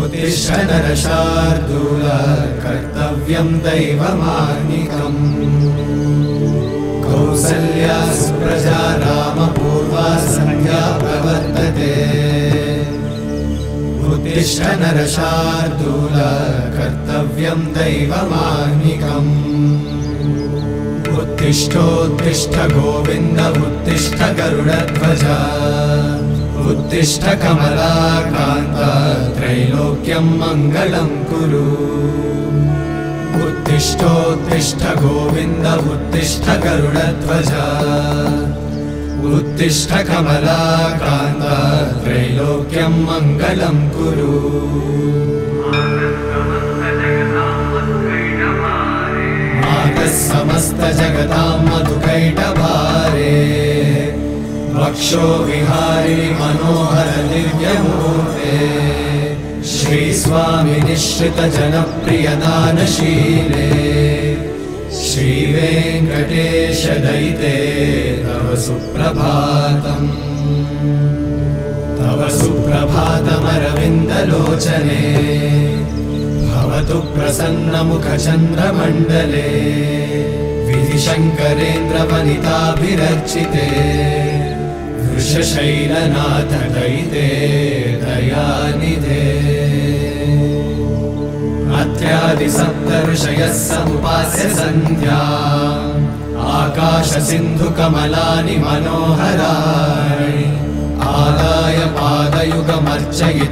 उत्तिष्ठ नरशार्दूल कर्तव्यं दैवमान्निकम् कौसल्या सुप्रजा रामपूर्वा सन्ध्या प्रवर्तते उत्तिष्ठ नरशार्दूल कर्तव्यं दैवमान्निकम् उत्तिष्ठोत्तिष्ठ गोविन्द उत्तिष्ठ गरुडध्वज उत्तिष्ठ कमलाकान्त त्रैलोक्यं मङ्गलं कुरु उत्तिष्ठोत्तिष्ठ गोविन्द उत्तिष्ठ गरुडध्वज उत्तिष्ठ कमलाकान्त त्रैलोक्यं मङ्गलं कुरु समस्त जगतां मधुकैटभारे वक्षो विहारिणि मनोहर दिव्यमूर्ते श्रीस्वामि निश्रित जनप्रिय दानशीले श्रीवेङ्कटेश दयिते तव सुप्रभातम् तव सुप्रभातमरविन्दलोचने भवतु प्रसन्नमुखचन्द्रमण्डले विधिशङ्करेन्द्रवनिताभिरर्चिते वृषशैलनाथ दयिते दयानिधे अत्र्यादिसप्तऋषयः समुपास्य सन्ध्या आकाशसिन्धुकमलानि मनोहराणि आदाय पादयुगमर्चयितुम्